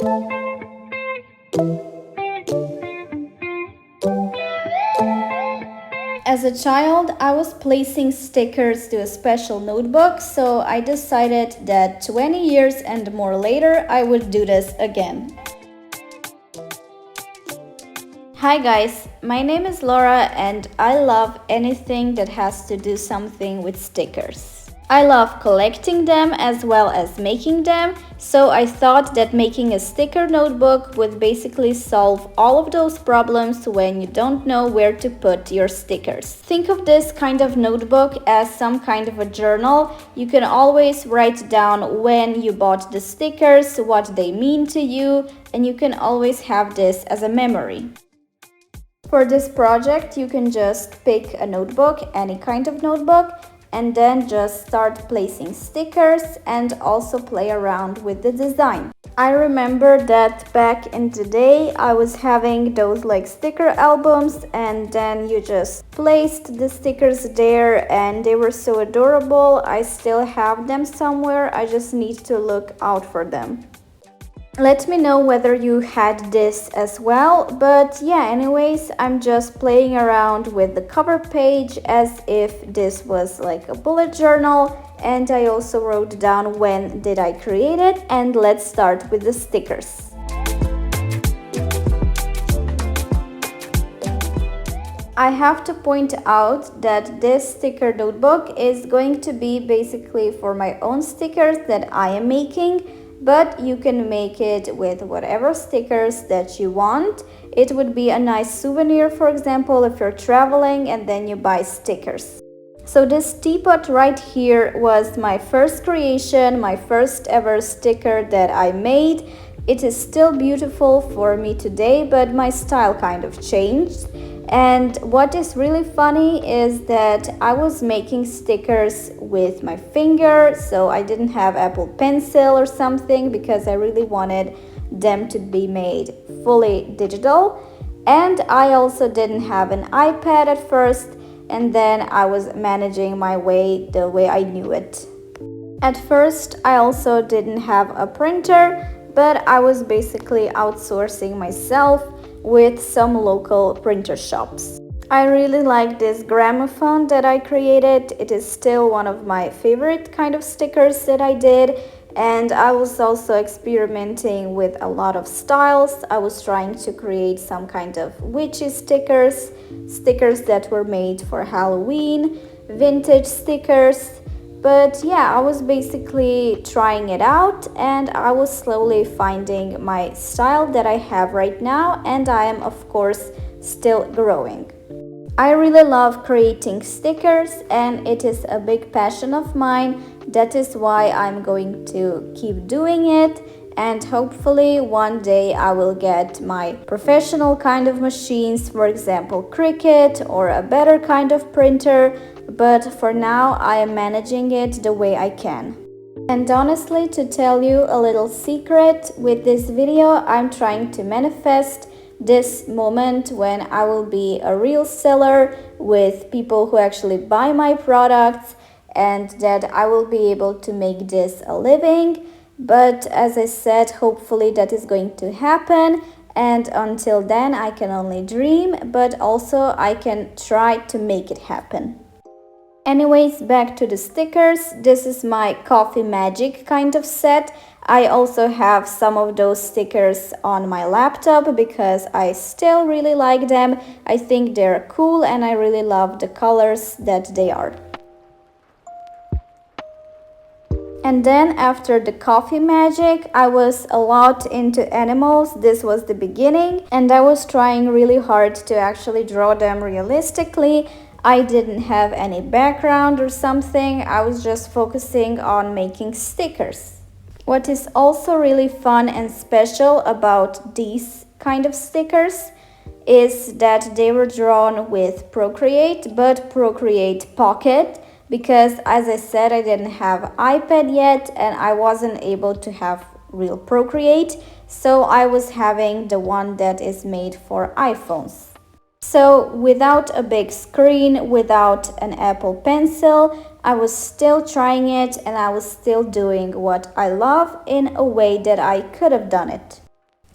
As a child, I was placing stickers to a special notebook, so I decided that 20 years and more later, I would do this again. Hi guys, my name is Laura and I love anything that has to do something with stickers. I love collecting them as well as making them, so I thought that making a sticker notebook would basically solve all of those problems when you don't know where to put your stickers. Think of this kind of notebook as some kind of a journal. You can always write down when you bought the stickers, what they mean to you, and you can always have this as a memory. For this project, you can just pick a notebook, any kind of notebook, and then just start placing stickers and also play around with the design. I remember that back in the day I was having those like sticker albums, and then you just placed the stickers there and they were so adorable. I still have them somewhere, I just need to look out for them. Let me know whether you had this as well, but yeah, anyways, I'm just playing around with the cover page as if this was like a bullet journal, and I also wrote down when did I create it, and let's start with the stickers. I have to point out that this sticker notebook is going to be basically for my own stickers that I am making, but you can make it with whatever stickers that you want. It would be a nice souvenir, for example, if you're traveling and then you buy stickers. So this teapot right here was my first creation, my first ever sticker that I made. It is still beautiful for me today, but my style kind of changed. And what is really funny is that I was making stickers with my finger, so I didn't have Apple Pencil or something because I really wanted them to be made fully digital. And I also didn't have an iPad at first, and then I was managing my way the way I knew it. At first, I also didn't have a printer, but I was basically outsourcing myself with some local printer shops. I really like this gramophone that I created. It is still one of my favorite kind of stickers that I did, and I was also experimenting with a lot of styles. I was trying to create some kind of witchy stickers, stickers that were made for Halloween, vintage stickers. But yeah, I was basically trying it out and I was slowly finding my style that I have right now, and I am of course still growing. I really love creating stickers and it is a big passion of mine. That is why I'm going to keep doing it, and hopefully one day I will get my professional kind of machines, for example Cricut or a better kind of printer. But for now I am managing it the way I can. And honestly, to tell you a little secret, with this video I'm trying to manifest this moment when I will be a real seller with people who actually buy my products, and that I will be able to make this a living. But as I said, hopefully that is going to happen, and until then I can only dream, but also I can try to make it happen. Anyways, back to the stickers. This is my coffee magic kind of set. I also have some of those stickers on my laptop because I still really like them. I think they're cool and I really love the colors that they are. And then after the coffee magic, I was a lot into animals. This was the beginning, and I was trying really hard to actually draw them realistically. I didn't have any background or something. I was just focusing on making stickers. What is also really fun and special about these kind of stickers is that they were drawn with Procreate, but Procreate Pocket, because as I said, I didn't have iPad yet and I wasn't able to have real Procreate, so I was having the one that is made for iPhones. So without a big screen, without an Apple Pencil, I was still trying it and I was still doing what I love in a way that I could have done it.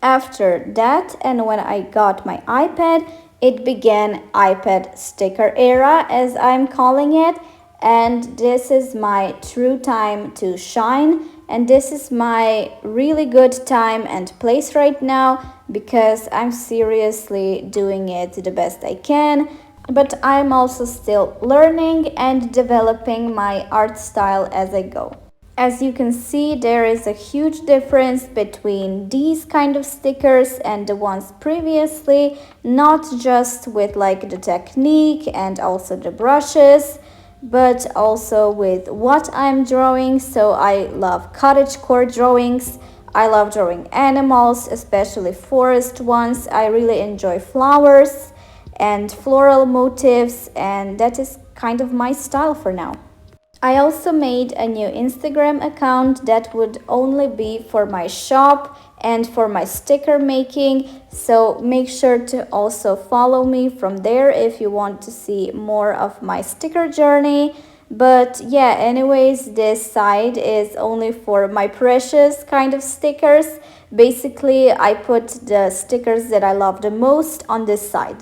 After that, and when I got my iPad, it began iPad sticker era, as I'm calling it. And this is my true time to shine. And this is my really good time and place right now because I'm seriously doing it the best I can. But I'm also still learning and developing my art style as I go. As you can see, there is a huge difference between these kind of stickers and the ones previously, not just with like the technique and also the brushes, but also with what I'm drawing. So I love cottagecore drawings. I love drawing animals, especially forest ones. I really enjoy flowers and floral motifs, and that is kind of my style for now. I also made a new Instagram account that would only be for my shop and for my sticker making, so make sure to also follow me from there if you want to see more of my sticker journey. But yeah, anyways, this side is only for my precious kind of stickers. Basically, I put the stickers that I love the most on this side.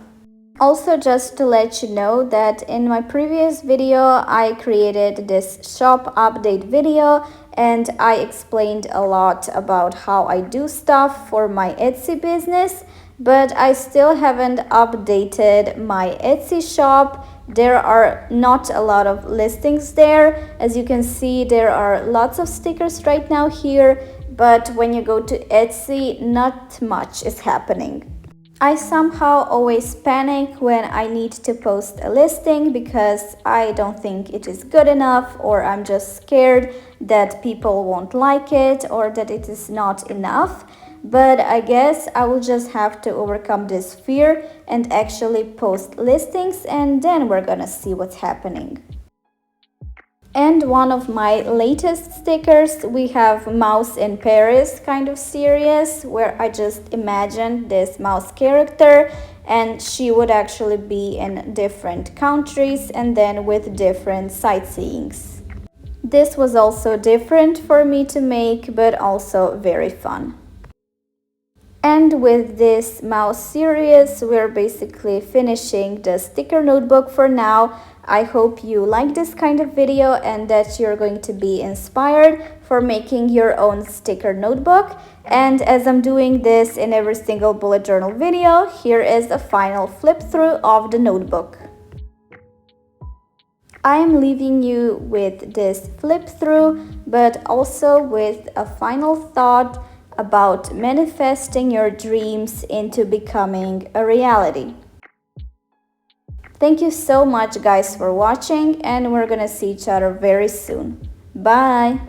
Also, just to let you know that in my previous video I created this shop update video and I explained a lot about how I do stuff for my Etsy business, but I still haven't updated my Etsy shop. There are not a lot of listings there. As you can see, there are lots of stickers right now here, but when you go to Etsy, not much is happening. I somehow always panic when I need to post a listing because I don't think it is good enough, or I'm just scared that people won't like it or that it is not enough. But I guess I will just have to overcome this fear and actually post listings, and then we're gonna see what's happening. And one of my latest stickers, we have Mouse in Paris kind of series, where I just imagined this mouse character and she would actually be in different countries and then with different sightseeings. This was also different for me to make, but also very fun. And with this mouse series, we're basically finishing the sticker notebook for now. I hope you like this kind of video and that you're going to be inspired for making your own sticker notebook. And as I'm doing this in every single bullet journal video, here is a final flip through of the notebook. I am leaving you with this flip through, but also with a final thought about manifesting your dreams into becoming a reality. Thank you so much guys for watching, and we're gonna see each other very soon. Bye!